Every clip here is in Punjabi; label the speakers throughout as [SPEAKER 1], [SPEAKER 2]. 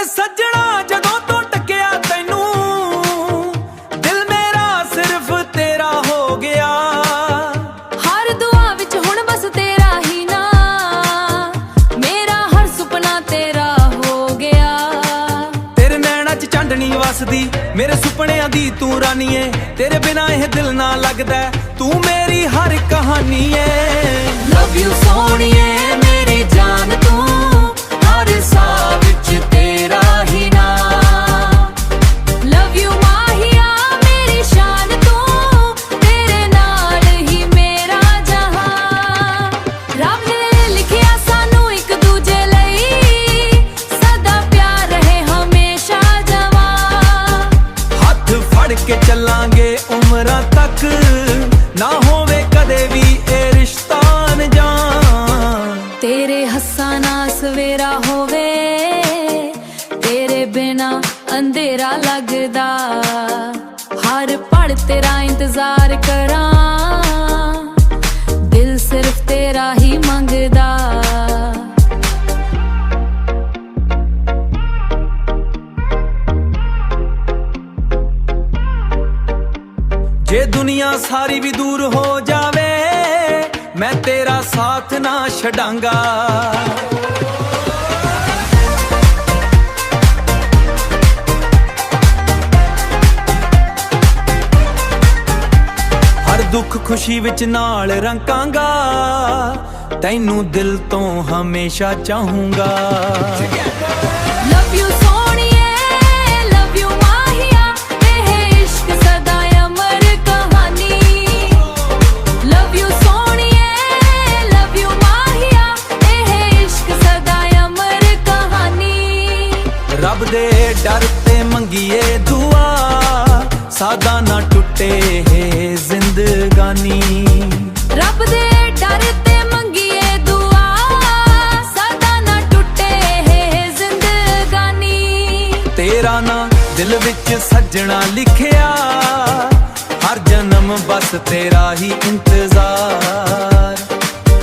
[SPEAKER 1] ਵੇ ਸੱਜਣਾ ਜਦੋਂ ਤੋਂ ਟੱਕਿਆ ਤੈਨੂੰ ਦਿਲ ਮੇਰਾ ਸਿਰਫ ਤੇਰਾ ਹੋ ਗਿਆ।
[SPEAKER 2] ਹਰ ਦੁਆ ਵਿੱਚ ਹੁਣ ਬਸ ਤੇਰਾ ਹੀ ਨਾ, ਮੇਰਾ ਹਰ ਸੁਪਨਾ ਤੇਰਾ ਹੋ ਗਿਆ।
[SPEAKER 1] ਤੇਰੇ ਨੈਣਾਂ 'ਚ ਚਾਂਦਨੀ ਵਸਦੀ, ਮੇਰੇ ਸੁਪਨਿਆਂ ਦੀ ਤੂੰ ਰਾਨੀ ਏ। ਤੇਰੇ ਬਿਨਾ ਇਹ ਦਿਲ ਨਾ ਲੱਗਦਾ, ਤੂੰ ਮੇਰੀ ਹਰ ਕਹਾਣੀ ਏ।
[SPEAKER 2] ਲਵ ਯੂ ਸੋਹਣੀਏ ਮੇਰੀ ਜਾਨ, ਤੂੰ ਹਰ ਸਾਹ ਵਿੱਚ ਤੇਰਾ ਹੀ ਨਾ। ਲਵ ਯੂ ਮਾਹੀਆ ਮੇਰੀ ਸ਼ਾਨ, ਤੂੰ ਤੇਰੇ ਨਾਲ ਹੀ ਮੇਰਾ ਜਹਾਂ। ਰੱਬ ਨੇ ਲਿਖਿਆ ਸਾਨੂੰ ਇੱਕ ਦੂਜੇ ਲਈ, ਸਦਾ ਪਿਆਰ ਰਹੇ ਹਮੇਸ਼ਾ ਜਵਾਂ।
[SPEAKER 1] ਹੱਥ ਫੜ ਕੇ ਚੱਲਾਂਗੇ ਉਮਰਾਂ ਤੱਕ, ਨਾ ਹੋਵੇ ਕਦੇ ਵੀ ਇਹ ਰਿਸ਼ਤਾ ਅਣਜਾਣ।
[SPEAKER 2] ਤੇਰੇ ਹੱਸਾਂ ਨਾਲ ਸਵੇਰਾ ਹੋਵੇ, ਤੇਰੇ ਬਿਨਾ ਅੰਧੇਰਾ ਲੱਗਦਾ। ਹਰ ਪਲ ਤੇਰਾ ਇੰਤਜ਼ਾਰ ਕਰਾਂ, ਦਿਲ ਸਿਰਫ ਤੇਰਾ ਹੀ ਮੰਗਦਾ।
[SPEAKER 1] ਜੇ ਦੁਨੀਆ ਸਾਰੀ ਵੀ ਦੂਰ ਹੋ ਜਾਵੇ, ਮੈਂ ਤੇਰਾ ਸਾਥ ਨਾ ਛੱਡਾਂਗਾ। ਹਰ ਦੁੱਖ ਖੁਸ਼ੀ ਵਿੱਚ ਨਾਲ ਰੰਕਾਂਗਾ, ਤੈਨੂੰ ਦਿਲ ਤੋਂ ਹਮੇਸ਼ਾ ਚਾਹੂੰਗਾ।
[SPEAKER 2] ਲਵ ਯੂ ਸੋਹਣੀਏ, ਲਵ ਯੂ ਮਾਹੀਆ, ਇਹ ਇਸ਼ਕ ਸਦਾ ਅਮਰ ਕਹਾਣੀ। ਲਵ ਯੂ ਸੋਹਣੀਏ, ਲਵ ਯੂ ਮਾਹੀਆ, ਇਹ ਇਸ਼ਕ ਸਦਾ ਅਮਰ ਕਹਾਣੀ।
[SPEAKER 1] ਰੱਬ ਦੇ ਡਰ ਤੇ ਮੰਗੀਏ ਦੁਆ, ਸਾਦਾ ਨਾ ਟੁੱਟੇ ਇਹ ਜ਼ਿੰਦਗਾਨੀ।
[SPEAKER 2] ਰੱਬ ਦੇ ਡਰ ਤੇ ਮੰਗੀਏ ਦੁਆ, ਸਦਾ ਨਾ ਟੁੱਟੇ ਇਹ ਜ਼ਿੰਦਗਾਨੀ।
[SPEAKER 1] ਤੇਰਾ ਨਾਂ ਦਿਲ ਵਿੱਚ ਸੱਜਣਾ ਲਿਖਿਆ, ਹਰ ਜਨਮ ਬਸ ਤੇਰਾ ਹੀ ਇੰਤਜ਼ਾਰ।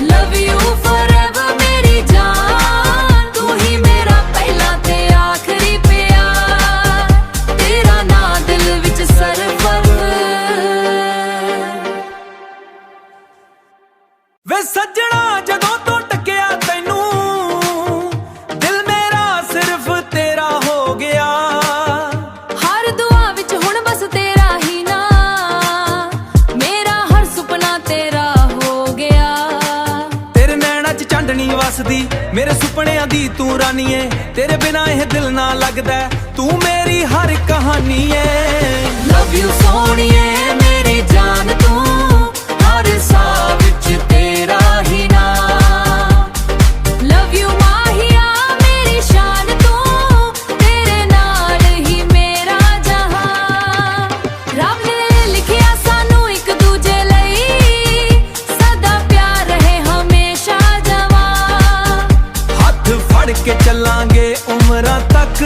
[SPEAKER 2] ਲਵ ਯੂ ਫੋਰਐਵਰ ਮੇਰੀ ਜਾਨ, ਤੂੰ ਹੀ ਮੇਰਾ ਪਹਿਲਾ ਤੇ ਆਖਰੀ ਪਿਆਰ। ਤੇਰਾ ਨਾਂ ਦਿਲ ਵਿੱਚ ਸਰਵਰ।
[SPEAKER 1] ਵੇ ਸੱਜਣਾ ਜਦੋਂ ਤੋਂ ਟੱਕਿਆ ਤੈਨੂੰ ਦਿਲ ਮੇਰਾ ਸਿਰਫ ਤੇਰਾ ਹੋ ਗਿਆ।
[SPEAKER 2] ਹਰ ਦੁਆ ਵਿੱਚ ਹੁਣ ਬਸ ਤੇਰਾ ਹੀ ਨਾ, ਮੇਰਾ ਹਰ ਸੁਪਨਾ ਤੇਰਾ ਹੋ ਗਿਆ।
[SPEAKER 1] ਤੇਰੇ ਨੈਣਾਂ 'ਚ ਚਾਂਦਨੀ ਵਸਦੀ, ਮੇਰੇ ਸੁਪਨਿਆਂ ਦੀ ਤੂੰ ਰਾਨੀ ਏ। ਤੇਰੇ ਬਿਨਾ ਇਹ ਦਿਲ ਨਾ ਲੱਗਦਾ, ਤੂੰ ਮੇਰੀ ਹਰ ਕਹਾਣੀ ਏ।
[SPEAKER 2] ਲਵ ਯੂ ਸੋਹਣੀਏ ਮੇਰੀ ਜਾਨ, ਤੂੰ ਹਰ ਸਾਹ ਵਿੱਚ ਤੇਰਾ ਹੀ ਨਾ। ਲਵ ਯੂ ਮਾਹੀਆ ਮੇਰੀ ਸ਼ਾਨ, ਤੂੰ ਤੇਰੇ ਨਾਲ ਹੀ ਮੇਰਾ ਜਹਾਂ। ਰੱਬ ਨੇ ਲਿਖਿਆ ਸਾਨੂੰ ਇੱਕ ਦੂਜੇ ਲਈ, ਸਦਾ ਪਿਆਰ ਰਹੇ ਹਮੇਸ਼ਾ ਜਵਾਂ।
[SPEAKER 1] ਹੱਥ ਫੜ ਕੇ ਚੱਲਾਂਗੇ ਉਮਰਾਂ ਤੱਕ,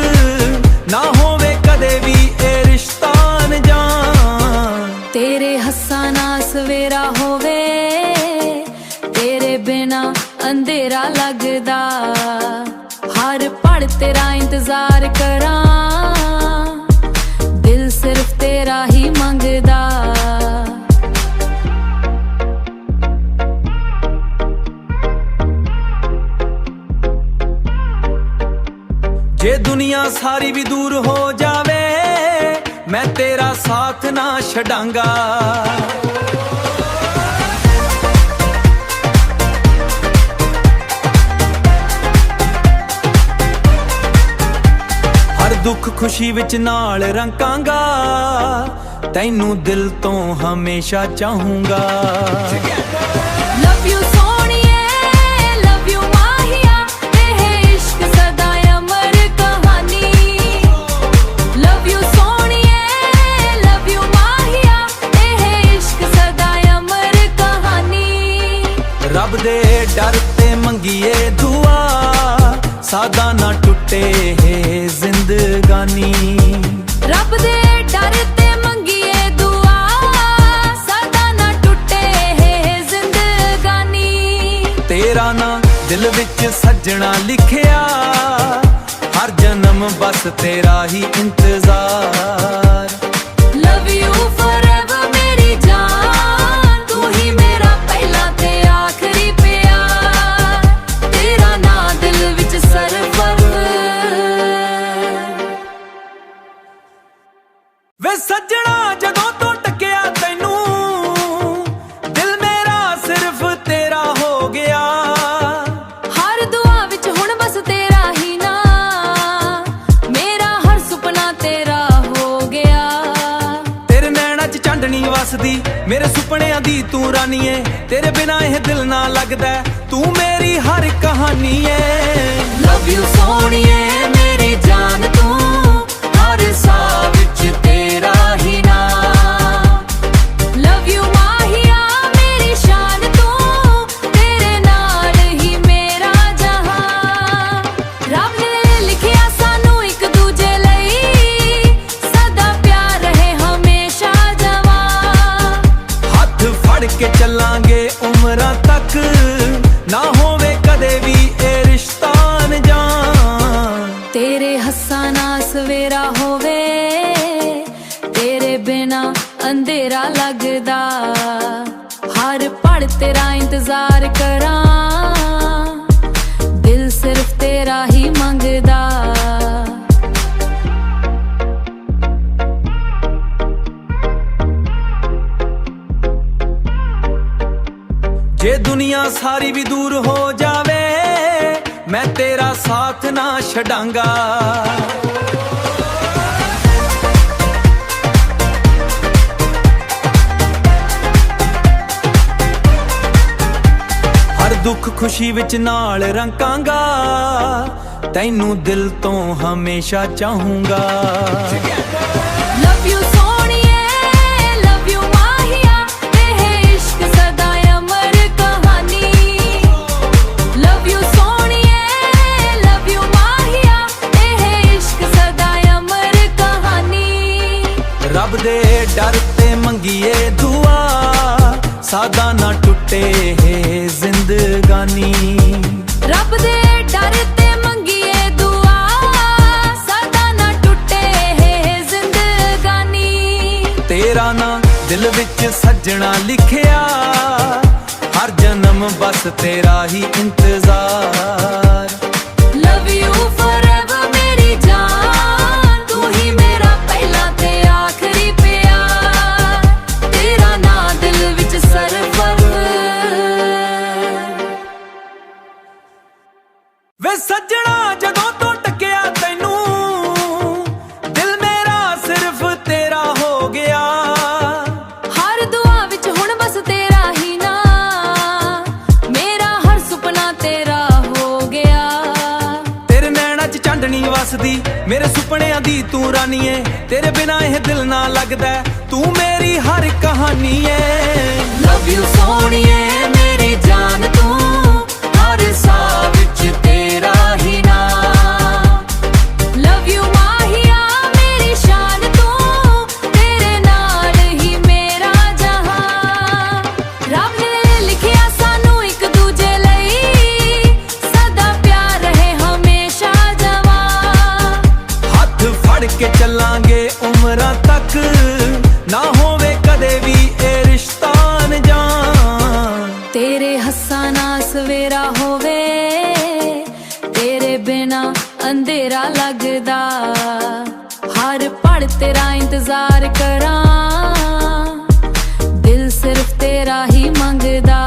[SPEAKER 1] ਨਾ ਹੋਵੇ ਕਦੇ ਵੀ ਇਹ ਰਿਸ਼ਤਾ ਅਣਜਾਣ।
[SPEAKER 2] ਤੇਰੇ ਹੱਸਾਂ ਨਾਲ ਸਵੇਰਾ ਹੋਵੇ, ਤੇਰੇ ਬਿਨਾ ਅੰਧੇਰਾ ਲੱਗਦਾ। ਹਰ ਪਲ ਤੇਰਾ ਇੰਤਜ਼ਾਰ ਕਰਾਂ, ਦਿਲ ਸਿਰਫ ਤੇਰਾ ਹੀ ਮੰਗਦਾ।
[SPEAKER 1] ਜੇ ਦੁਨੀਆ ਸਾਰੀ ਵੀ ਦੂਰ ਹੋ ਜਾਵੇ, ਮੈਂ ਤੇਰਾ ਸਾਥ ਨਾ ਛੱਡਾਂਗਾ। ਹਰ ਦੁੱਖ ਖੁਸ਼ੀ ਵਿੱਚ ਨਾਲ ਰੰਕਾਂਗਾ, ਤੈਨੂੰ ਦਿਲ ਤੋਂ ਹਮੇਸ਼ਾ ਚਾਹੂੰਗਾ।
[SPEAKER 2] ਲਵ ਯੂ ਸੋਹਣੀਏ, ਲਵ ਯੂ ਮਾਹੀਆ, ਇਹ ਇਸ਼ਕ ਸਦਾ ਅਮਰ ਕਹਾਣੀ। ਲਵ ਯੂ ਸੋਹਣੀਏ, ਲਵ ਯੂ ਮਾਹੀਆ, ਇਹ ਇਸ਼ਕ ਸਦਾ ਅਮਰ ਕਹਾਣੀ।
[SPEAKER 1] ਰੱਬ ਦੇ ਡਰ ਤੇ ਮੰਗੀਏ ਦੁਆ, ਸਾਦਾ ਨਾ ਟੁੱਟੇ ਇਹ ਜ਼ਿੰਦਗਾਨੀ।
[SPEAKER 2] ਰੱਬ ਦੇ ਡਰ ਤੇ ਮੰਗੀਏ ਦੁਆ, ਸਦਾ ਨਾ ਟੁੱਟੇ ਇਹ ਜ਼ਿੰਦਗਾਨੀ।
[SPEAKER 1] ਤੇਰਾ ਨਾਂ ਦਿਲ ਵਿੱਚ ਸੱਜਣਾ ਲਿਖਿਆ, ਹਰ ਜਨਮ बस तेरा ही इंतजार।
[SPEAKER 2] लव यू forever मेरी जान, तू ही मेरा पहला ते आखरी प्यार, तेरा ना दिल विच सरफर।
[SPEAKER 1] वे सजना जदों तो टकिया तैनू, दिल मेरा सिर्फ तेरा हो गया।
[SPEAKER 2] हर दुआ विच हुण बस तेरा ही ना, मेरा हर सुपना तेरा हो गया।
[SPEAKER 1] तेरे नैना च चांदनी वसदी, मेरे सुपनियां दी तू रानी है, तेरे बिना यह दिल ना लगदा, तू मेरी हर कहानी है।
[SPEAKER 2] लव यू सोहणिए मेरी जान, तू हर साह विच तेरा ही ना। लव यू माहिया मेरी शान, तू तेरे नाल ही मेरा जहां। रब ने लिखिया सानू एक दूजे लई, सदा प्यार रहे हमेशा जवां।
[SPEAKER 1] हथ फड़ के चलांगे उमरां तक, ना होवे कदे भी ए रिश्ता अनजान।
[SPEAKER 2] तेरे हस्सां ना सवेरा होवे, तेरे बिना अंधेरा लगदा, हर पल तेरा इंतजार करां, दिल सिर्फ तेरा ही मंगदा।
[SPEAKER 1] जे दुनिया सारी भी दूर हो जावे, मैं तेरा साथ ना छड़ांगा। हर दुख खुशी विच नाल रंकांगा, तैनू दिल तो हमेशा चाहूंगा।
[SPEAKER 2] लव यू सोहणिए लव यू माहिया, एह इश्क सदा अमर कहानी। लव यू सोहणिए लव यू माहिया, एह इश्क सदा अमर कहानी।
[SPEAKER 1] रब दे डर ते मंगीए दुआ, सादा ना टुटे है जिंदगानी।
[SPEAKER 2] रब दे डर ते मंगीए दुआ, सदा ना टुटे है जिंदगानी।
[SPEAKER 1] तेरा ना दिल विच सजना लिखिया, हर जन्म बस तेरा ही इंतजार।
[SPEAKER 2] लव यू forever मेरी जान, तू ही मेरा पहला ते आखरी प्यार, तेरा ना दिल विच सरफर।
[SPEAKER 1] वे सजना जदों तो टकिया तैनू, दिल मेरा सिर्फ तेरा हो गया।
[SPEAKER 2] हर दुआ विच हुण बस तेरा ही ना, मेरा हर सुपना तेरा हो गया।
[SPEAKER 1] तेरे नैना च चांदनी वसदी, मेरे सुपनियां दी तू रानी है, तेरे बिना यह दिल ना लगदा, तू मेरी हर कहानी है।
[SPEAKER 2] लव यू सोहणिए मेरी जान, तू हर साह विच तेरा ही ना। लव यू माहिया मेरी शान, तू तेरे नाल ही मेरा जहां। रब ने लिखिया सानू एक दूजे लई, सदा प्यार रहे हमेशा जवां।
[SPEAKER 1] हथ फड़ के चलांगे उमरां तक, ना होवे कदे भी ए रिश्ता अनजान।
[SPEAKER 2] तेरे हस्सां ना सवेरा होवे, तेरे बिना अंधेरा लगदा, हर पल तेरा इंतजार करां, दिल सिर्फ तेरा ही मंगदा।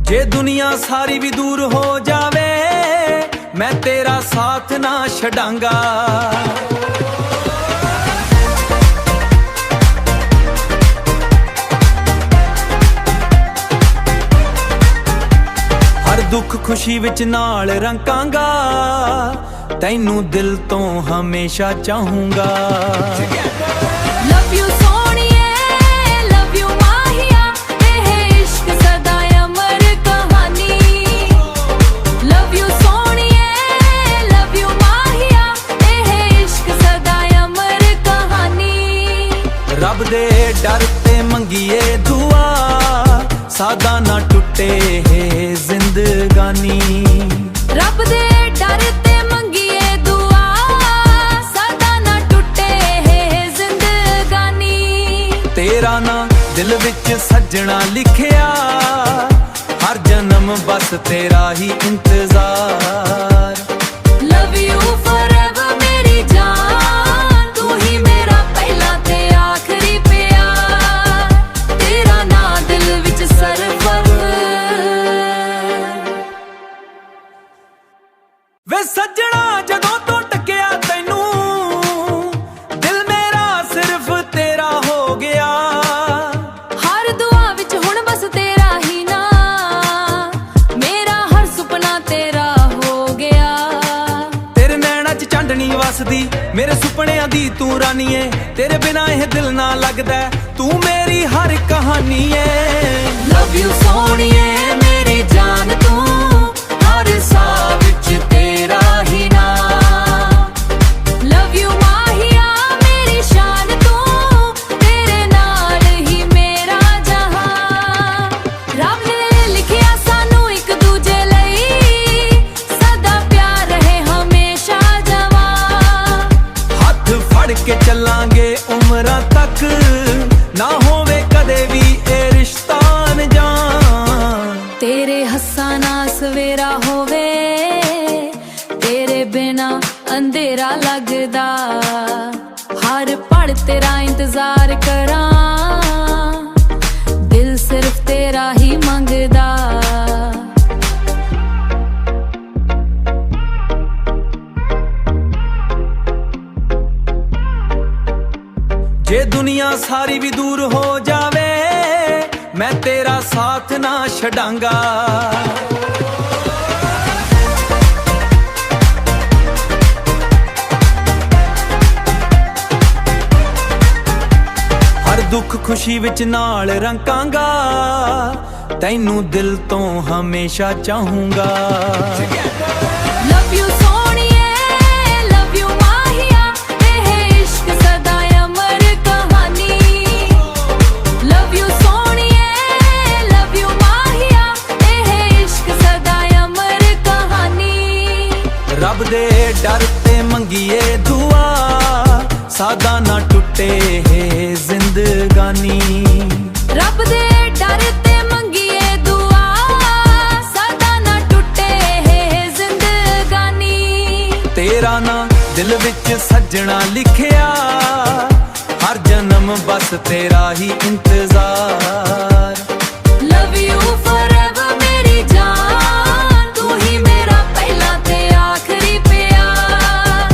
[SPEAKER 1] जे दुनिया सारी भी दूर हो जावे, मैं तेरा साथ ना छड़ांगा। हर दुख खुशी विच नाल रंकांगा, तैनू दिल तो हमेशा चाहूंगा।
[SPEAKER 2] लव यू सोहणिए लव यू माहिया, एह इश्क सदा अमर कहानी। लव यू सोहणिए लव यू माहिया, एह इश्क सदा अमर कहानी।
[SPEAKER 1] रब दे डर ते मंगीए दुआ, ਸਾਦਾ ਨਾ ਟੁੱਟੇ ਜ਼ਿੰਦਗਾਨੀ।
[SPEAKER 2] ਰੱਬ ਦੇ ਡਰ ਤੇ ਮੰਗੀਏ ਦੁਆ, ਸਾਦਾ ਨਾ ਟੁੱਟੇ ਜ਼ਿੰਦਗਾਨੀ।
[SPEAKER 1] ਤੇਰਾ ਨਾਂ ਦਿਲ ਵਿੱਚ ਸੱਜਣਾ ਲਿਖਿਆ, ਹਰ ਜਨਮ ਬਸ ਤੇਰਾ ਹੀ ਇੰਤਜ਼ਾਰ।
[SPEAKER 2] ਲਵ ਯੂ ਫੋਰਐਵਰ ਮੇਰੀ ਜਾਨ, ਤੂੰ ਹੀ ਮੇਰਾ ਪਹਿਲਾ ਤੇ ਆਖਰੀ ਪਿਆਰ। ਤੇਰਾ ਨਾਂ ਦਿਲ ਵਿੱਚ ਸਰਵਰ।
[SPEAKER 1] ਵੇ ਸੱਜਣਾ ਜਦੋਂ ਤੋਂ ਟਕਿਆ ਤੈਨੂੰ, ਦਿਲ ਮੇਰਾ ਸਿਰਫ ਤੇਰਾ ਹੋ ਗਿਆ।
[SPEAKER 2] ਹਰ ਦੁਆ ਵਿੱਚ ਹੁਣ ਬਸ ਤੇਰਾ ਹੀ ਨਾਂ, ਮੇਰਾ ਹਰ ਸੁਪਨਾ ਤੇਰਾ ਹੋ ਗਿਆ।
[SPEAKER 1] ਤੇਰੇ ਨੈਣਾਂ 'ਚ ਚਾਂਦਨੀ ਵਸਦੀ, ਮੇਰੇ ਸੁਪਨਿਆਂ ਦੀ ਤੂੰ ਰਾਨੀ ਏ। ਤੇਰੇ ਬਿਨਾ ਇਹ ਦਿਲ ਨਾ ਲੱਗਦਾ, ਤੂੰ ਮੇਰੀ ਹਰ ਕਹਾਣੀ ਏ।
[SPEAKER 2] ਲਵ ਯੂ ਸੋਹਣੀਏ ਮੇਰੀ ਜਾਨ, ਤੂੰ ਹਰ ਸਾਹ ਵਿੱਚ ਤੇਰਾ ਹੀ ਨਾਂ। ਲਵ ਯੂ ਮਾਹੀਆ ਮੇਰੀ ਸ਼ਾਨ, ਤੂੰ ਤੇਰੇ ਨਾਲ ਹੀ ਮੇਰਾ ਜਹਾਂ। ਰੱਬ ਨੇ ਲਿਖਿਆ ਸਾਨੂੰ ਇੱਕ ਦੂਜੇ ਲਈ, ਸਦਾ ਪਿਆਰ ਰਹੇ ਹਮੇਸ਼ਾ ਜਵਾਂ।
[SPEAKER 1] ਹੱਥ ਫੜ ਕੇ ਚੱਲਾਂਗੇ ਉਮਰਾਂ ਤੱਕ, ਨਾ ਹੋਵੇ ਕਦੇ ਵੀ ਇਹ ਰਿਸ਼ਤਾ ਅਣਜਾਣ।
[SPEAKER 2] ਤੇਰੇ ਹੱਸਾਂ ਨਾਲ ਸਵੇਰਾ ਹੋਵੇ, ਤੇਰੇ ਬਿਨਾ ਅੰਧੇਰਾ ਲੱਗਦਾ। ਹਰ ਪਲ ਤੇਰਾ ਇੰਤਜ਼ਾਰ ਕਰਾਂ, ਦਿਲ ਸਿਰਫ ਤੇਰਾ ਹੀ ਮੰਗਦਾ।
[SPEAKER 1] ਜੇ ਦੁਨੀਆ ਸਾਰੀ ਵੀ ਦੂਰ ਹੋ ਜਾਵੇ, ਮੈਂ ਤੇਰਾ ਸਾਥ ਨਾ ਛੱਡਾਂਗਾ। ਹਰ ਦੁੱਖ ਖੁਸ਼ੀ ਵਿੱਚ ਨਾਲ ਰੰਕਾਂਗਾ, ਤੈਨੂੰ ਦਿਲ ਤੋਂ ਹਮੇਸ਼ਾ ਚਾਹੂੰਗਾ।
[SPEAKER 2] ਲਵ ਯੂ ਸੋਹਣੀਏ, ਲਵ ਯੂ ਮਾਹੀਆ, ਇਹ ਇਸ਼ਕ ਸਦਾ ਅਮਰ ਕਹਾਣੀ। ਲਵ ਯੂ ਸੋਹਣੀਏ, ਲਵ ਯੂ ਮਾਹੀਆ, ਇਹ ਇਸ਼ਕ ਸਦਾ ਅਮਰ ਕਹਾਣੀ।
[SPEAKER 1] ਰੱਬ ਦੇ ਡਰ ਤੇ ਮੰਗੀਏ ਦੁਆ, ਸਾਦਾ ਨਾ ਟੁੱਟੇ ਜ਼ਿੰਦਗਾਨੀ।
[SPEAKER 2] ਰੱਬ ਦੇ ਡਰ ਤੇ ਮੰਗੀਏ ਦੁਆ, ਸਾਦਾ ਨਾ ਟੁੱਟੇ ਜ਼ਿੰਦਗਾਨੀ।
[SPEAKER 1] ਤੇਰਾ ਨਾਂ ਦਿਲ ਵਿੱਚ ਸੱਜਣਾ ਲਿਖਿਆ, ਹਰ ਜਨਮ ਬਸ ਤੇਰਾ ਹੀ ਇੰਤਜ਼ਾਰ।
[SPEAKER 2] ਲਵ ਯੂ ਫੋਰਐਵਰ ਮੇਰੀ ਜਾਨ, ਤੂੰ ਹੀ ਮੇਰਾ ਪਹਿਲਾ ਤੇ ਆਖਰੀ ਪਿਆਰ।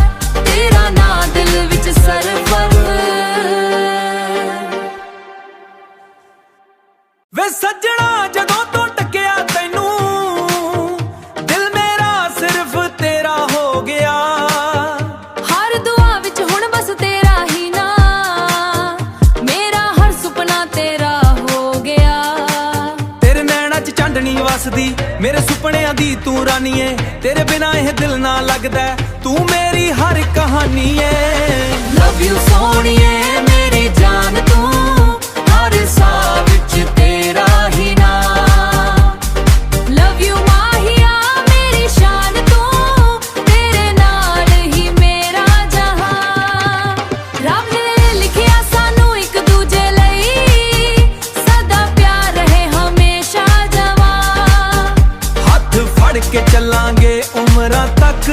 [SPEAKER 2] ਤੇਰਾ ਨਾਂ ਦਿਲ ਵਿੱਚ ਸਰਵਰ।
[SPEAKER 1] ਵੇ ਸੱਜਣਾ ਜਦੋਂ ਤੋਂ ਟਕਿਆ ਤੈਨੂੰ, ਦਿਲ ਮੇਰਾ ਸਿਰਫ ਤੇਰਾ ਹੋ ਗਿਆ।
[SPEAKER 2] ਹਰ ਦੁਆ ਵਿੱਚ ਹੁਣ ਬਸ ਤੇਰਾ ਹੀ ਨਾਂ, ਮੇਰਾ ਹਰ ਸੁਪਨਾ ਤੇਰਾ ਹੋ ਗਿਆ।
[SPEAKER 1] ਤੇਰੇ ਨੈਣਾਂ 'ਚ ਚਾਂਦਨੀ ਵਸਦੀ, ਮੇਰੇ ਸੁਪਨਿਆਂ ਦੀ ਤੂੰ ਰਾਨੀ ਏ। ਤੇਰੇ ਬਿਨਾ ਇਹ ਦਿਲ ਨਾ ਲੱਗਦਾ, ਤੂੰ ਮੇਰੀ ਹਰ ਕਹਾਣੀ ਏ।
[SPEAKER 2] ਲਵ ਯੂ ਸੋਹਣੀਏ ਮੇਰੀ ਜਾਨ, ਤੂੰ ਹਰ ਸਾਹ ਵਿੱਚ ਤੇਰਾ ਹੀ ਨਾਂ। ਲਵ ਯੂ ਮਾਹੀਆ ਮੇਰੀ ਸ਼ਾਨ, ਤੂੰ ਤੇਰੇ ਨਾਲ ਹੀ ਮੇਰਾ ਜਹਾਂ। ਰੱਬ ਨੇ ਲਿਖਿਆ ਸਾਨੂੰ ਇੱਕ ਦੂਜੇ ਲਈ, ਸਦਾ ਪਿਆਰ ਰਹੇ ਹਮੇਸ਼ਾ ਜਵਾਂ।
[SPEAKER 1] ਹੱਥ ਫੜ ਕੇ ਚੱਲਾਂਗੇ ਉਮਰਾਂ ਤੱਕ,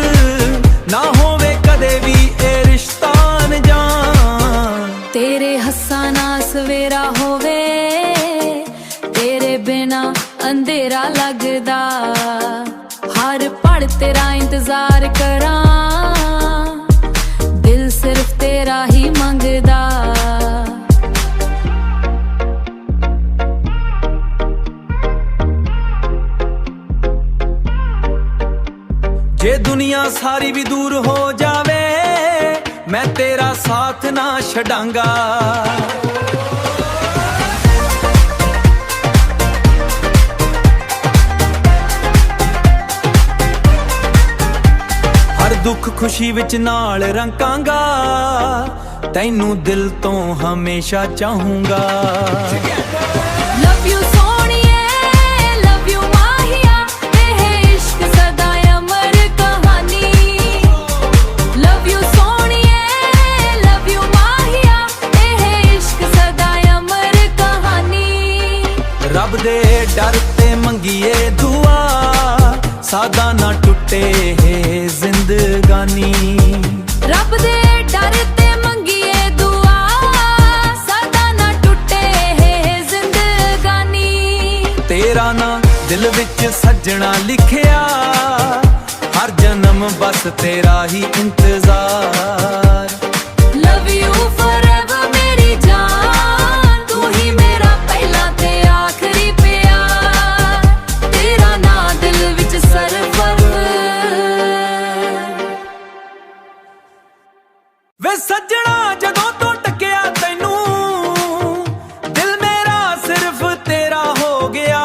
[SPEAKER 1] ਨਾ ਹੋਵੇ ਕਦੇ ਵੀ ਇਹ ਰਿਸ਼ਤਾ ਅਣਜਾਣ।
[SPEAKER 2] ਤੇਰੇ ਹੱਸਾਂ ਨਾਲ ਸਵੇਰਾ ਹੋਵੇ, ਤੇਰੇ ਬਿਨਾ ਅੰਧੇਰਾ ਲੱਗਦਾ। ਹਰ ਪਲ ਤੇਰਾ ਇੰਤਜ਼ਾਰ ਕਰਾਂ, ਦਿਲ ਸਿਰਫ ਤੇਰਾ ਹੀ ਮੰਗਦਾ।
[SPEAKER 1] ਜੇ ਦੁਨੀਆ ਸਾਰੀ ਵੀ ਦੂਰ ਹੋ ਜਾਵੇ, ਮੈਂ ਤੇਰਾ ਸਾਥ ਨਾ ਛੱਡਾਂਗਾ। ਹਰ ਦੁੱਖ ਖੁਸ਼ੀ ਵਿੱਚ ਨਾਲ ਰੰਕਾਂਗਾ, ਤੈਨੂੰ ਦਿਲ ਤੋਂ ਹਮੇਸ਼ਾ ਚਾਹੂੰਗਾ।
[SPEAKER 2] ਲਵ ਯੂ ਸੋਹਣੀਏ,
[SPEAKER 1] ਰੱਬ ਦੇ ਡਰ ਤੇ ਮੰਗੀਏ ਦੁਆ, ਸਾਦਾ ਨਾ ਟੁੱਟੇ ਜ਼ਿੰਦਗਾਨੀ।
[SPEAKER 2] ਰੱਬ ਦੇ ਡਰ ਤੇ ਮੰਗੀਏ ਦੁਆ, ਸਾਦਾ ਨਾ ਟੁੱਟੇ ਜ਼ਿੰਦਗਾਨੀ।
[SPEAKER 1] ਤੇਰਾ ਨਾਂ ਦਿਲ ਵਿੱਚ ਸੱਜਣਾ ਲਿਖਿਆ, ਹਰ ਜਨਮ ਬਸ ਤੇਰਾ ਹੀ ਇੰਤਜ਼ਾਰ।
[SPEAKER 2] ਲਵ ਯੂ ਫੋਰਐਵਰ ਮੇਰੀ ਜਾਨ, ਤੂੰ ਹੀ ਮੇਰਾ ਪਹਿਲਾ ਤੇ ਆਖਰੀ ਪਿਆਰ। ਤੇਰਾ ਨਾਂ ਦਿਲ ਵਿੱਚ ਸਰਵਰ।
[SPEAKER 1] ਵੇ ਸੱਜਣਾ ਜਦੋਂ ਤੋਂ ਟੱਕਿਆ ਤੈਨੂੰ, ਦਿਲ ਮੇਰਾ ਸਿਰਫ ਤੇਰਾ ਹੋ ਗਿਆ।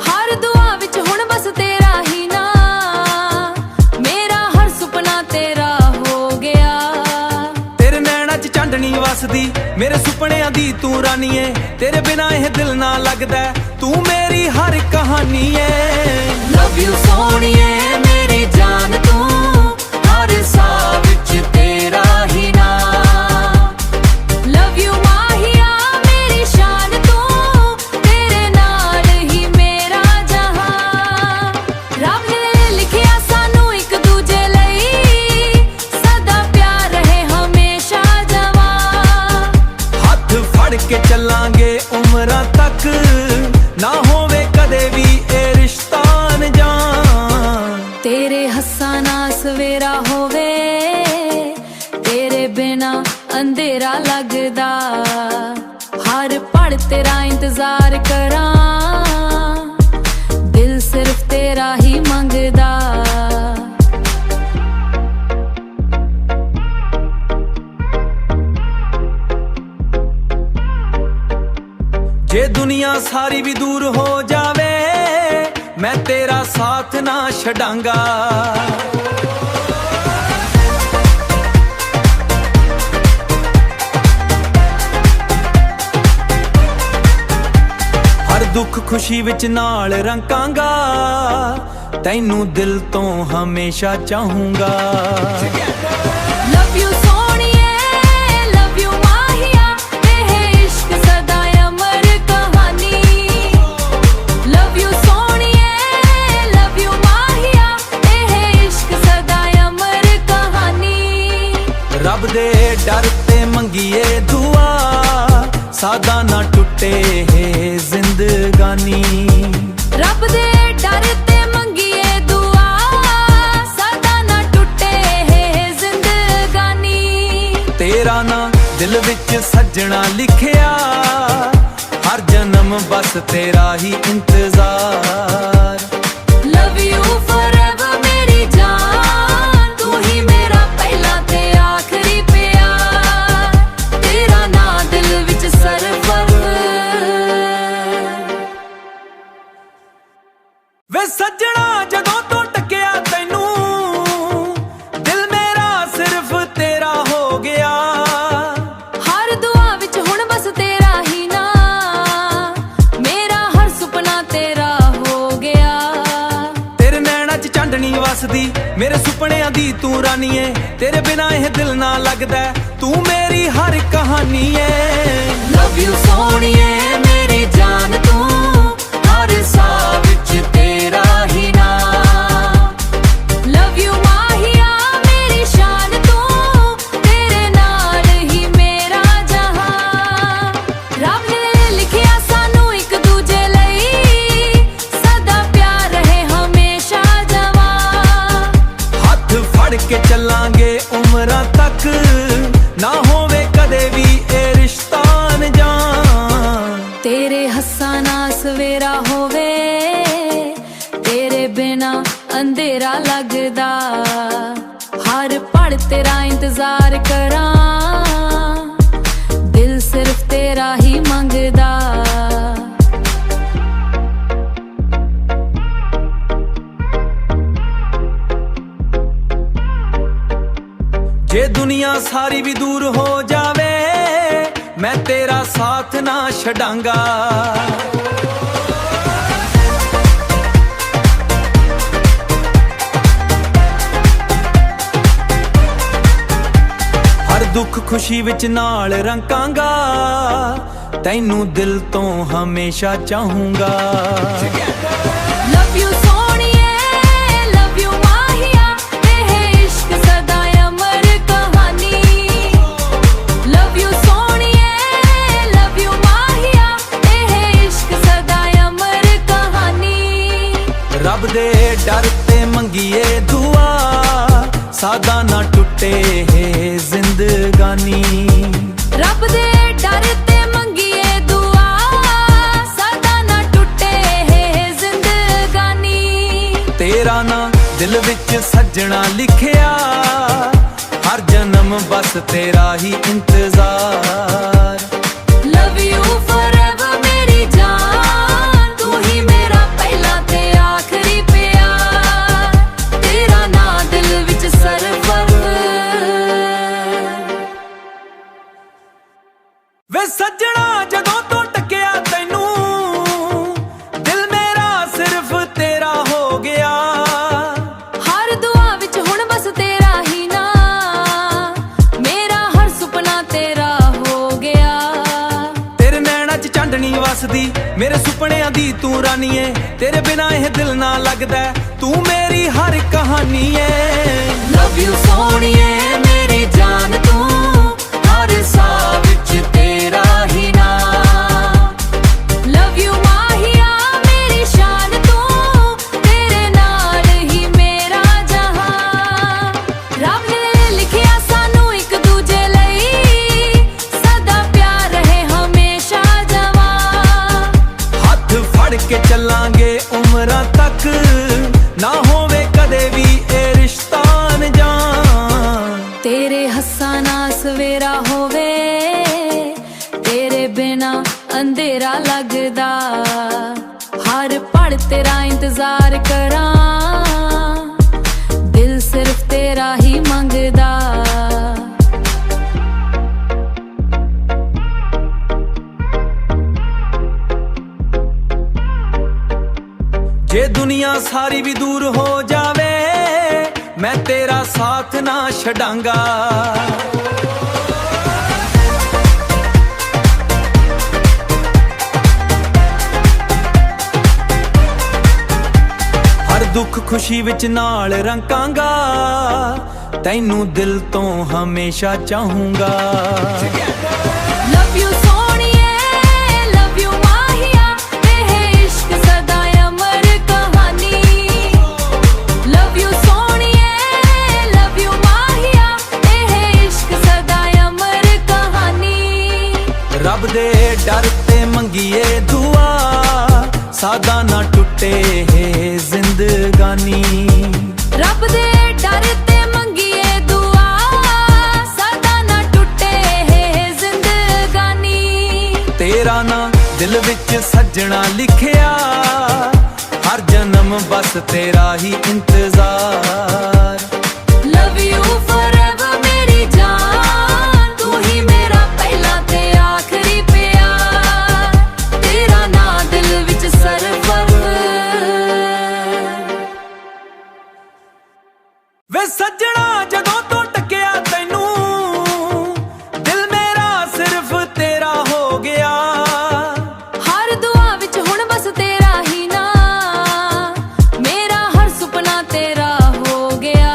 [SPEAKER 2] ਹਰ ਦੁਆ ਵਿੱਚ ਹੁਣ ਬਸ ਤੇਰਾ ਹੀ ਨਾਂ, ਮੇਰਾ ਹਰ ਸੁਪਨਾ ਤੇਰਾ ਹੋ ਗਿਆ।
[SPEAKER 1] ਤੇਰੇ ਨੈਣਾਂ 'ਚ ਚਾਂਦਨੀ ਵਸਦੀ, ਮੇਰੇ ਸੁਪਨਿਆਂ ਦੀ ਤੂੰ ਰਾਨੀ ਏ। ਤੇਰੇ ਬਿਨਾ ਇਹ ਦਿਲ ਨਾ ਲੱਗਦਾ, ਤੂੰ ਮੇਰੀ ਹਰ ਕਹਾਣੀ ਏ।
[SPEAKER 2] ਲਵ ਯੂ ਸੋਹਣੀਏ ਮੇਰੀ ਜਾਨ, ਤੂੰ ਹਰ ਸਾਹ ਵਿੱਚ ਤੇਰਾ ਹੀ ਨਾਂ। ਲਵ ਯੂ ਮਾਹੀਆ ਮੇਰੀ ਸ਼ਾਨ, ਤੂੰ ਤੇਰੇ ਨਾਲ ਹੀ ਮੇਰਾ ਜਹਾਂ। ਰੱਬ ਨੇ ਲਿਖਿਆ ਸਾਨੂੰ ਇੱਕ ਦੂਜੇ ਲਈ, ਸਦਾ ਪਿਆਰ ਰਹੇ ਹਮੇਸ਼ਾ ਜਵਾਂ।
[SPEAKER 1] ਹੱਥ ਫੜ ਕੇ ਚੱਲਾਂਗੇ ਉਮਰਾਂ ਤੱਕ, ਨਾ ਹੋਵੇ ਕਦੇ ਵੀ ਇਹ ਰਿਸ਼ਤਾ ਅਣਜਾਣ।
[SPEAKER 2] ਤੇਰੇ ਹੱਸਾਂ ਨਾਲ ਸਵੇਰਾ ਹੋਵੇ, ਤੇਰੇ ਬਿਨਾ ਅੰਧੇਰਾ ਲੱਗਦਾ। ਹਰ ਪਲ ਤੇਰਾ ਇੰਤਜ਼ਾਰ ਕਰਾਂ, ਦਿਲ ਸਿਰਫ ਤੇਰਾ ਹੀ ਮੰਗਦਾ।
[SPEAKER 1] ਜੇ ਦੁਨੀਆ ਸਾਰੀ ਵੀ ਦੂਰ ਹੋ ਜਾਵੇ, ਮੈਂ ਤੇਰਾ ਸਾਥ ਨਾ ਛੱਡਾਂਗਾ। ਹਰ ਦੁੱਖ ਖੁਸ਼ੀ ਵਿੱਚ ਨਾਲ ਰੰਕਾਂਗਾ, ਤੈਨੂੰ ਦਿਲ ਤੋਂ ਹਮੇਸ਼ਾ ਚਾਹੂੰਗਾ।
[SPEAKER 2] ਲਵ ਯੂ ਸੋਹਣੀਏ, ਲਵ ਯੂ ਮਾਹੀਆ, ਇਹ ਇਸ਼ਕ ਸਦਾ ਅਮਰ ਕਹਾਣੀ। ਲਵ ਯੂ ਸੋਹਣੀਏ, ਲਵ ਯੂ ਮਾਹੀਆ, ਇਹ ਇਸ਼ਕ ਸਦਾ ਅਮਰ ਕਹਾਣੀ।
[SPEAKER 1] ਰੱਬ ਦੇ ਡਰ ਤੇ ਮੰਗੀਏ ਦੁਆ, ਸਾਦਾ ਨਾ ਟੁੱਟੇ ਜ਼ਿੰਦਗਾਨੀ।
[SPEAKER 2] ਰੱਬ ਦੇ ਡਰ ਤੇ ਮੰਗੀਏ ਦੁਆ, ਸਾਦਾ ਨਾ ਟੁੱਟੇ ਜ਼ਿੰਦਗਾਨੀ।
[SPEAKER 1] ਤੇਰਾ ਨਾਂ ਦਿਲ ਵਿੱਚ ਸੱਜਣਾ ਲਿਖਿਆ, ਹਰ ਜਨਮ ਬਸ ਤੇਰਾ ਹੀ ਇੰਤਜ਼ਾਰ।
[SPEAKER 2] ਲਵ ਯੂ ਫੋਰਐਵਰ ਮੇਰੀ ਜਾਨ, ਤੂੰ ਹੀ ਮੇਰਾ ਪਹਿਲਾ ਤੇ ਆਖਰੀ ਪਿਆਰ। ਤੇਰਾ ਨਾਂ ਦਿਲ ਵਿੱਚ ਸਰਵਰ।
[SPEAKER 1] ਵੇ ਸੱਜਣਾ ਜਦੋਂ ਤੋਂ ਟੱਕਿਆ ਤੈਨੂੰ, ਦਿਲ ਮੇਰਾ ਸਿਰਫ ਤੇਰਾ ਹੋ ਗਿਆ।
[SPEAKER 2] ਹਰ ਦੁਆ ਵਿੱਚ ਹੁਣ ਬਸ ਤੇਰਾ ਹੀ ਨਾਂ, ਮੇਰਾ ਹਰ ਸੁਪਨਾ ਤੇਰਾ ਹੋ ਗਿਆ।
[SPEAKER 1] ਤੇਰੇ ਨੈਣਾਂ 'ਚ ਚਾਂਦਨੀ ਵਸਦੀ, ਮੇਰੇ ਸੁਪਨਿਆਂ ਦੀ ਤੂੰ ਰਾਨੀ ਏ। ਤੇਰੇ ਬਿਨਾ ਇਹ ਦਿਲ ਨਾ ਲੱਗਦਾ, ਤੂੰ ਮੇਰੀ ਹਰ ਕਹਾਣੀ ਏ।
[SPEAKER 2] ਲਵ ਯੂ ਸੋਹਣੀਏ ਮੇਰੀ ਜਾਨ, ਤੂੰ ਹਰ ਸਾਹ ਵਿੱਚ ਤੇਰਾ ਹੀ ਨਾਂ। ਲਵ ਯੂ ਮਾਹੀਆ ਮੇਰੀ ਸ਼ਾਨ, ਤੂੰ ਤੇਰੇ ਨਾਲ ਹੀ ਮੇਰਾ ਜਹਾਂ। ਰੱਬ ਨੇ ਲਿਖਿਆ ਸਾਨੂੰ ਇੱਕ ਦੂਜੇ ਲਈ, ਸਦਾ ਪਿਆਰ ਰਹੇ ਹਮੇਸ਼ਾ ਜਵਾਂ।
[SPEAKER 1] ਹੱਥ ਫੜ ਕੇ ਚੱਲਾਂਗੇ ਉਮਰਾਂ ਤੱਕ, ਨਾ ਹੋਵੇ ਕਦੇ ਵੀ ਇਹ ਰਿਸ਼ਤਾ ਅਣਜਾਣ।
[SPEAKER 2] ਤੇਰੇ ਹੱਸਾਂ ਨਾਲ ਸਵੇਰਾ ਹੋਵੇ, ਤੇਰੇ ਬਿਨਾ ਅੰਧੇਰਾ ਲੱਗਦਾ। ਹਰ ਪਲ ਤੇਰਾ ਇੰਤਜ਼ਾਰ ਕਰਾਂ, ਦਿਲ ਸਿਰਫ ਤੇਰਾ ਹੀ ਮੰਗਦਾ।
[SPEAKER 1] ਜੇ ਦੁਨੀਆ ਸਾਰੀ ਵੀ ਦੂਰ ਹੋ ਜਾਵੇ, ਮੈਂ ਤੇਰਾ ਸਾਥ ਨਾ ਛੱਡਾਂਗਾ। ਹਰ ਦੁੱਖ ਖੁਸ਼ੀ ਵਿੱਚ ਨਾਲ ਰੰਕਾਂਗਾ, ਤੈਨੂੰ ਦਿਲ ਤੋਂ ਹਮੇਸ਼ਾ ਚਾਹੂੰਗਾ।
[SPEAKER 2] ਲਵ ਯੂ ਸੋਹਣੀਏ, ਲਵ ਯੂ ਮਾਹੀਆ, ਇਹ ਇਸ਼ਕ ਸਦਾ ਅਮਰ ਕਹਾਣੀ। ਲਵ ਯੂ ਸੋਹਣੀਏ, ਲਵ ਯੂ ਮਾਹੀਆ, ਇਹ ਇਸ਼ਕ ਸਦਾ ਅਮਰ ਕਹਾਣੀ।
[SPEAKER 1] ਰੱਬ ਦੇ ਡਰ ਤੇ ਮੰਗੀਏ ਦੁਆ, ਸਾਦਾ ਨਾ ਟੁੱਟੇ ਇਹ ਜ਼ਿੰਦਗਾਨੀ।
[SPEAKER 2] ਰੱਬ ਦੇ ਡਰ ਤੇ ਮੰਗੀਏ ਦੁਆ, ਸਾਦਾ ਨਾ ਟੁੱਟੇ ਇਹ ਜ਼ਿੰਦਗਾਨੀ।
[SPEAKER 1] ਤੇਰਾ ਨਾਂ ਦਿਲ ਵਿੱਚ ਸੱਜਣਾ ਲਿਖਿਆ, ਹਰ ਜਨਮ ਬਸ ਤੇਰਾ ਹੀ ਇੰਤਜ਼ਾਰ।
[SPEAKER 2] ਲਵ ਯੂ ਫੋਰਐਵਰ ਮੇਰੀ ਜਾਨ, ਤੂੰ ਹੀ ਮੇਰਾ ਪਹਿਲਾ ਤੇ ਆਖਰੀ ਪਿਆਰ। ਤੇਰਾ ਨਾਂ ਦਿਲ ਵਿੱਚ ਸਰਵਰ।
[SPEAKER 1] ਵੇ ਸੱਜਣਾ ਜਦੋਂ ਤੋਂ ਟੱਕਿਆ ਤੈਨੂੰ, ਦਿਲ ਮੇਰਾ ਸਿਰਫ ਤੇਰਾ ਹੋ ਗਿਆ।
[SPEAKER 2] ਹਰ ਦੁਆ ਵਿੱਚ ਹੁਣ ਬਸ ਤੇਰਾ ਹੀ ਨਾਂ, ਮੇਰਾ ਹਰ ਸੁਪਨਾ ਤੇਰਾ ਹੋ ਗਿਆ।
[SPEAKER 1] ਤੇਰੇ ਨੈਣਾਂ 'ਚ ਚਾਂਦਨੀ ਵਸਦੀ, ਮੇਰੇ ਸੁਪਨਿਆਂ ਦੀ ਤੂੰ ਰਾਣੀ ਏ। ਤੇਰੇ ਬਿਨਾ ਇਹ ਦਿਲ ਨਾ ਲੱਗਦਾ, ਤੂੰ ਮੇਰੀ ਹਰ ਕਹਾਣੀ ਏ।
[SPEAKER 2] ਲਵ ਯੂ ਸੋਹਣੀਏ ਮੇਰੀ ਜਾਨ, ਤੂੰ ਹਰ ਸਾਹ ਵਿੱਚ ਤੇਰਾ ਹੀ ਨਾਂ। ਲਵ ਯੂ ਮਾਹੀਆ ਮੇਰੀ ਸ਼ਾਨ, ਤੂੰ ਤੇਰੇ ਨਾਲ ਹੀ ਮੇਰਾ ਜਹਾਂ। ਰੱਬ ਨੇ ਲਿਖਿਆ ਸਾਨੂੰ ਇੱਕ ਦੂਜੇ ਲਈ, ਸਦਾ ਪਿਆਰ ਰਹੇ ਹਮੇਸ਼ਾ ਜਵਾਂ।
[SPEAKER 1] ਹੱਥ ਫੜ ਕੇ ਚੱਲਾਂਗੇ ਉਮਰਾਂ ਤੱਕ, ਨਾ ਹੋਵੇ ਕਦੇ ਵੀ ਇਹ ਰਿਸ਼ਤਾ ਅਣਜਾਣ।
[SPEAKER 2] ਤੇਰੇ ਹੱਸਾਂ ਨਾਲ ਸਵੇਰਾ ਹੋਵੇ, ਤੇਰੇ ਬਿਨਾ ਅੰਧੇਰਾ ਲੱਗਦਾ। ਹਰ ਪਲ ਤੇਰਾ ਇੰਤਜ਼ਾਰ ਕਰਾਂ, ਦਿਲ ਸਿਰਫ ਤੇਰਾ ਹੀ ਮੰਗਦਾ।
[SPEAKER 1] ਜੇ ਦੁਨੀਆ ਸਾਰੀ ਵੀ ਦੂਰ ਹੋ ਜਾਵੇ, ਮੈਂ ਤੇਰਾ ਸਾਥ ਨਾ ਛੱਡਾਂਗਾ। ਹਰ ਦੁੱਖ ਖੁਸ਼ੀ ਵਿੱਚ ਨਾਲ ਰੰਕਾਂਗਾ, ਤੈਨੂੰ ਦਿਲ ਤੋਂ ਹਮੇਸ਼ਾ ਚਾਹੂੰਗਾ।
[SPEAKER 2] ਲਵ ਯੂ ਸੋਹਣੀਏ, ਲਵ ਯੂ ਮਾਹੀਆ, ਇਹ ਇਸ਼ਕ ਸਦਾ ਅਮਰ ਕਹਾਣੀ। ਲਵ ਯੂ ਸੋਹਣੀਏ, ਲਵ ਯੂ ਮਾਹੀਆ, ਇਹ ਇਸ਼ਕ ਸਦਾ ਅਮਰ ਕਹਾਣੀ।
[SPEAKER 1] ਰੱਬ ਦੇ ਡਰ ਤੇ ਮੰਗੀਏ ਦੁਆ, ਸਾਦਾ ਨਾ ਟੁੱਟੇ ਇਹ ਜ਼ਿੰਦਗਾਨੀ।
[SPEAKER 2] ਰੱਬ ਦੇ ਡਰ ਤੇ ਮੰਗੀਏ ਦੁਆ, ਸਦਾ ਨਾ ਟੁੱਟੇ ਇਹ ਜ਼ਿੰਦਗਾਨੀ।
[SPEAKER 1] ਤੇਰਾ ਨਾਂ ਦਿਲ ਵਿੱਚ ਸੱਜਣਾ ਲਿਖਿਆ, ਹਰ ਜਨਮ ਬਸ ਤੇਰਾ ਹੀ ਇੰਤਜ਼ਾਰ।
[SPEAKER 2] ਲਵ ਯੂ ਫੋਰਐਵਰ ਮੇਰੀ ਜਾਨ, ਤੂੰ ਹੀ ਮੇਰਾ ਪਹਿਲਾ ਤੇ ਆਖਰੀ ਪਿਆਰ। ਤੇਰਾ ਨਾਂ ਦਿਲ ਵਿੱਚ ਸਰਵਰ।
[SPEAKER 1] ਵੇ ਸੱਜਣਾ ਜਦੋਂ ਤੋਂ ਟੱਕਿਆ ਤੈਨੂੰ, ਦਿਲ ਮੇਰਾ ਸਿਰਫ ਤੇਰਾ ਹੋ ਗਿਆ।
[SPEAKER 2] ਹਰ ਦੁਆ ਵਿੱਚ ਹੁਣ ਬਸ ਤੇਰਾ ਹੀ ਨਾਂ, ਮੇਰਾ ਹਰ ਸੁਪਨਾ ਤੇਰਾ ਹੋ ਗਿਆ।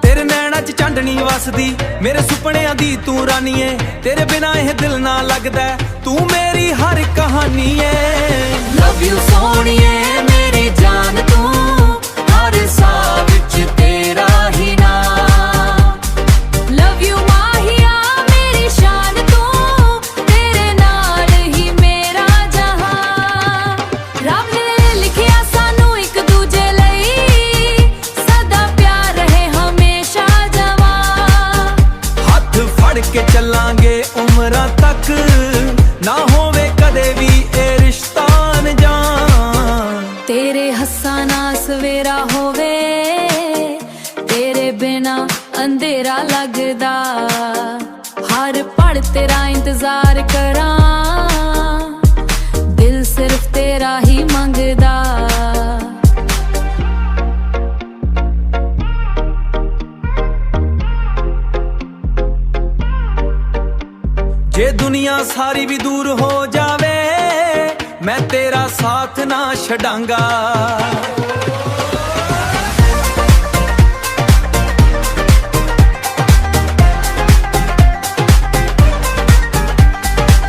[SPEAKER 1] ਤੇਰੇ ਨੈਣਾਂ 'ਚ ਚਾਂਦਨੀ ਵਸਦੀ, ਮੇਰੇ ਸੁਪਨਿਆਂ ਦੀ ਤੂੰ ਰਾਣੀ ਏ। ਤੇਰੇ ਬਿਨਾ ਇਹ ਦਿਲ ਨਾ ਲੱਗਦਾ, ਤੂੰ ਮੇਰੀ ਹਰ ਕਹਾਣੀ ਏ।
[SPEAKER 2] ਲਵ ਯੂ ਸੋਹਣੀਏ ਮੇਰੀ ਜਾਨ, ਤੂੰ ਹਰ ਸਾਹ ਵਿੱਚ ਤੇਰਾ ਹੀ ਨਾਂ। ਲਵ ਯੂ ਮਾਹੀਆ ਮੇਰੀ ਸ਼ਾਨ, ਤੂੰ ਤੇਰੇ ਨਾਲ ਹੀ ਮੇਰਾ ਜਹਾਂ। ਰੱਬ ਨੇ ਲਿਖਿਆ ਸਾਨੂੰ ਇੱਕ ਦੂਜੇ ਲਈ, ਸਦਾ ਪਿਆਰ ਰਹੇ ਹਮੇਸ਼ਾ ਜਵਾਂ।
[SPEAKER 1] ਹੱਥ ਫੜ ਕੇ ਚੱਲਾਂਗੇ ਉਮਰਾਂ ਤੱਕ, ਨਾ ਹੋਵੇ ਕਦੇ ਵੀ ਇਹ ਰਿਸ਼ਤਾ ਅਣਜਾਣ।
[SPEAKER 2] ਤੇਰੇ ਹੱਸਾਂ ਨਾਲ ਸਵੇਰਾ ਹੋਵੇ, ਤੇਰੇ ਬਿਨਾ ਅੰਧੇਰਾ ਲੱਗਦਾ। ਹਰ ਪਲ ਤੇਰਾ ਇੰਤਜ਼ਾਰ ਕਰਾਂ, ਦਿਲ ਸਿਰਫ ਤੇਰਾ ਹੀ ਮੰਗਦਾ।
[SPEAKER 1] ਜੇ ਦੁਨੀਆ ਸਾਰੀ ਵੀ ਦੂਰ ਹੋ ਮੈਂ ਤੇਰਾ ਸਾਥ ਨਾ ਛੱਡਾਂਗਾ।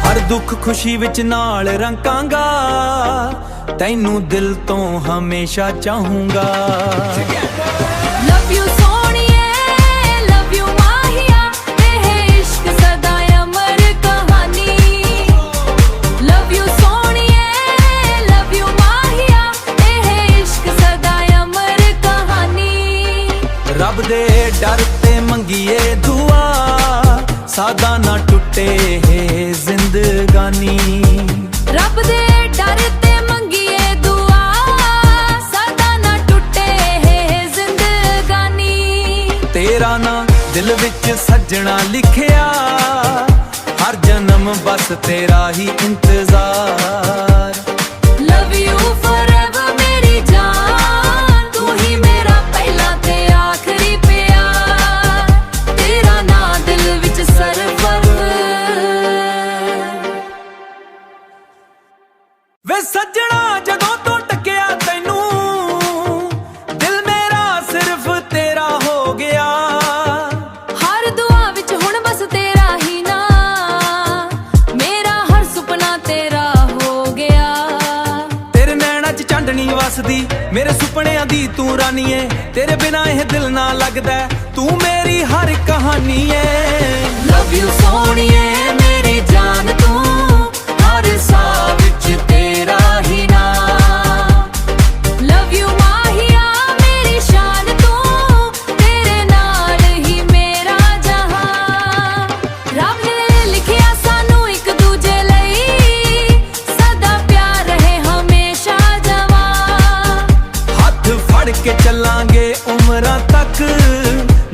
[SPEAKER 1] ਹਰ ਦੁੱਖ ਖੁਸ਼ੀ ਵਿੱਚ ਨਾਲ ਰੰਕਾਂਗਾ, ਤੈਨੂੰ ਦਿਲ ਤੋਂ ਹਮੇਸ਼ਾ ਚਾਹੂੰਗਾ।
[SPEAKER 2] ਲਵ ਯੂ ਸੋਹਣੀਏ, ਲਵ ਯੂ ਮਾਹੀਆ, ਇਹ ਇਸ਼ਕ ਸਦਾ ਅਮਰ ਕਹਾਣੀ। ਲਵ ਯੂ ਸੋਹਣੀਏ, ਲਵ ਯੂ ਮਾਹੀਆ, ਇਹ ਇਸ਼ਕ ਸਦਾ ਅਮਰ ਕਹਾਣੀ।
[SPEAKER 1] ਰੱਬ ਦੇ ਡਰ ਤੇ ਮੰਗੀਏ ਦੁਆ, ਸਾਦਾ ਨਾ ਟੁੱਟੇ ਇਹ ਜ਼ਿੰਦਗਾਨੀ।
[SPEAKER 2] ਰੱਬ ਦੇ ਡਰ ਤੇ ਮੰਗੀਏ ਦੁਆ, ਸਾਦਾ ਨਾ ਟੁੱਟੇ ਇਹ ਜ਼ਿੰਦਗਾਨੀ।
[SPEAKER 1] ਤੇਰਾ ਨਾਂ ਦਿਲ ਵਿੱਚ ਸੱਜਣਾ ਲਿਖਿਆ, ਹਰ ਜਨਮ ਬਸ ਤੇਰਾ ਹੀ ਇੰਤਜ਼ਾਰ।
[SPEAKER 2] ਲਵ ਯੂ ਫੋਰਐਵਰ ਮੇਰੀ ਜਾਨ, ਤੂੰ ਹੀ ਮੇਰਾ ਪਹਿਲਾ ਤੇ ਆਖਰੀ ਪਿਆਰ। ਤੇਰਾ ਨਾਂ ਦਿਲ ਵਿੱਚ ਸਰਵਰ।
[SPEAKER 1] ਵੇ ਸੱਜਣਾ ਜਦੋਂ ਤੋਂ ਟੱਕਿਆ ਤੈਨੂੰ, ਦਿਲ ਮੇਰਾ ਸਿਰਫ ਤੇਰਾ ਹੋ ਗਿਆ।
[SPEAKER 2] ਹਰ ਦੁਆ ਵਿੱਚ ਹੁਣ ਬਸ ਤੇਰਾ ਹੀ ਨਾਂ, ਮੇਰਾ ਹਰ ਸੁਪਨਾ ਤੇਰਾ ਹੋ ਗਿਆ।
[SPEAKER 1] ਤੇਰੇ ਨੈਣਾਂ 'ਚ ਚਾਂਦਨੀ ਵਸਦੀ, ਮੇਰੇ ਸੁਪਨਿਆਂ ਦੀ ਤੂੰ ਰਾਨੀ ਏ। ਤੇਰੇ ਬਿਨਾ ਇਹ ਦਿਲ ਨਾ ਲੱਗਦਾ, ਤੂੰ ਮੇਰੀ ਹਰ ਕਹਾਣੀ ਏ।
[SPEAKER 2] ਲਵ ਯੂ ਸੋਹਣੀਏ ਮੇਰੀ ਜਾਨ, ਤੂੰ ਹਰ ਸਾਹ ਵਿੱਚ ਤੇਰਾ ਹੀ ਨਾਂ। ਲਵ ਯੂ ਮਾਹੀਆ ਮੇਰੀ ਸ਼ਾਨ, ਤੂੰ ਤੇਰੇ ਨਾਲ ਹੀ ਮੇਰਾ ਜਹਾਂ। ਰੱਬ ਨੇ ਲਿਖਿਆ ਸਾਨੂੰ ਇੱਕ ਦੂਜੇ ਲਈ, ਸਦਾ ਪਿਆਰ ਰਹੇ ਹਮੇਸ਼ਾ ਜਵਾਂ।
[SPEAKER 1] ਹੱਥ ਫੜ ਕੇ ਚੱਲਾਂਗੇ ਉਮਰਾਂ ਤੱਕ,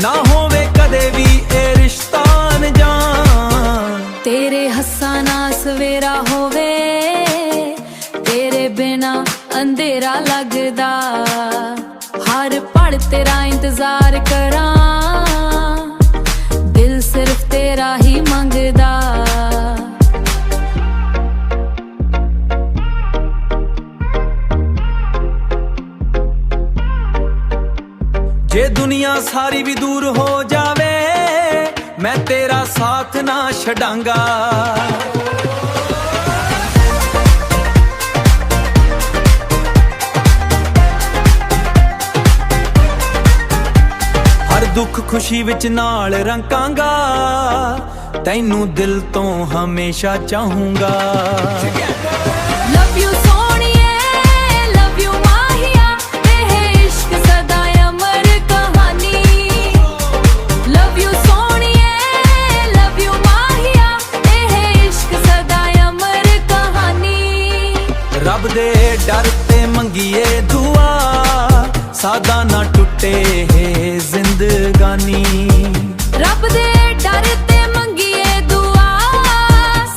[SPEAKER 1] ਨਾ ਹੋਵੇ ਕਦੇ ਵੀ ਇਹ ਰਿਸ਼ਤਾ ਅਣਜਾਣ।
[SPEAKER 2] ਤੇਰੇ ਹੱਸਾਂ ਨਾਲ ਸਵੇਰਾ ਹੋਵੇ, ਤੇਰੇ ਬਿਨਾ ਅੰਧੇਰਾ ਲੱਗਦਾ। ਹਰ ਪਲ ਤੇਰਾ ਇੰਤਜ਼ਾਰ ਕਰਾਂ, ਦਿਲ ਸਿਰਫ ਤੇਰਾ ਹੀ ਮੰਗਦਾ।
[SPEAKER 1] ਜੇ ਦੁਨੀਆ ਸਾਰੀ ਵੀ ਦੂਰ ਹੋ ਜਾਵੇ, ਮੈਂ ਤੇਰਾ ਸਾਥ ਨਾ ਛੱਡਾਂਗਾ। ਹਰ ਦੁੱਖ ਖੁਸ਼ੀ ਵਿੱਚ ਨਾਲ ਰੰਕਾਂਗਾ, ਤੈਨੂੰ ਦਿਲ ਤੋਂ ਹਮੇਸ਼ਾ ਚਾਹੂੰਗਾ।
[SPEAKER 2] ਲਵ ਯੂ ਸੋਹਣੀਏ, ਲਵ ਯੂ ਮਾਹੀਆ, ਇਹ ਇਸ਼ਕ ਸਦਾ ਅਮਰ ਕਹਾਣੀ। ਲਵ ਯੂ ਸੋਹਣੀਏ, ਲਵ ਯੂ ਮਾਹੀਆ, ਇਹ ਇਸ਼ਕ ਸਦਾ ਅਮਰ ਕਹਾਣੀ।
[SPEAKER 1] ਰੱਬ ਦੇ ਡਰ ਤੇ ਮੰਗੀਏ ਦੁਆ, ਸਾਦਾ ਨਾ ਟੁੱਟੇ ਇਹ ਜ਼ਿੰਦਗਾਨੀ।
[SPEAKER 2] ਰੱਬ ਦੇ ਡਰ ਤੇ ਮੰਗੀਏ ਦੁਆ,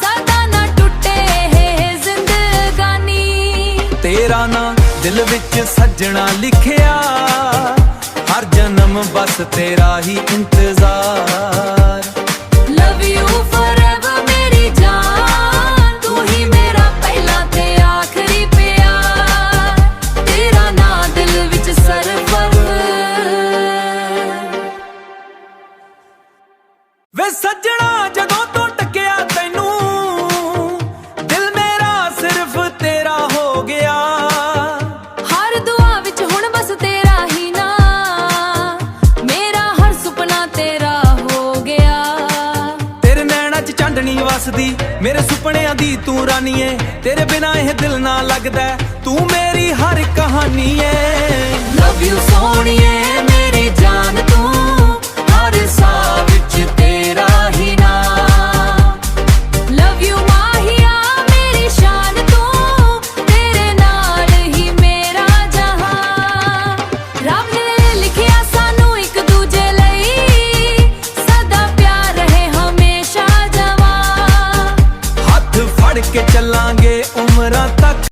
[SPEAKER 2] ਸਾਦਾ ਨਾ ਟੁੱਟੇ ਇਹ ਜ਼ਿੰਦਗਾਨੀ।
[SPEAKER 1] ਤੇਰਾ ਨਾਂ ਦਿਲ ਵਿੱਚ ਸੱਜਣਾ ਲਿਖਿਆ, ਹਰ ਜਨਮ ਬਸ ਤੇਰਾ ਹੀ ਇੰਤਜ਼ਾਰ।
[SPEAKER 2] ਲਵ ਯੂ ਫੋਰਐਵਰ ਮੇਰੀ ਜਾਨ, ਤੂੰ ਹੀ ਮੇਰਾ ਪਹਿਲਾ ਤੇ ਆਖਰੀ ਪਿਆਰ। ਤੇਰਾ ਨਾਂ ਦਿਲ ਵਿੱਚ ਸਰਵਰ।
[SPEAKER 1] ਵੇ ਸੱਜਣਾ ਜਦੋਂ ਤੋਂ ਟੱਕਿਆ ਤੈਨੂੰ, ਦਿਲ ਮੇਰਾ ਸਿਰਫ ਤੇਰਾ ਹੋ ਗਿਆ।
[SPEAKER 2] ਹਰ ਦੁਆ ਵਿੱਚ ਹੁਣ ਬਸ ਤੇਰਾ ਹੀ ਨਾਂ, ਮੇਰਾ ਹਰ ਸੁਪਨਾ ਤੇਰਾ ਹੋ ਗਿਆ।
[SPEAKER 1] ਤੇਰੇ ਨੈਣਾਂ 'ਚ ਚਾਂਦਨੀ ਵਸਦੀ, ਮੇਰੇ ਸੁਪਨਿਆਂ ਦੀ ਤੂੰ ਰਾਨੀ ਏ। ਤੇਰੇ ਬਿਨਾ ਇਹ ਦਿਲ ਨਾ ਲੱਗਦਾ, ਤੂੰ ਮੇਰੀ ਹਰ ਕਹਾਣੀ ਏ।
[SPEAKER 2] ਲਵ ਯੂ ਸੋਹਣੀਏ ਮੇਰੀ ਜਾਨ, ਤੂੰ ਹਰ ਸਾਹ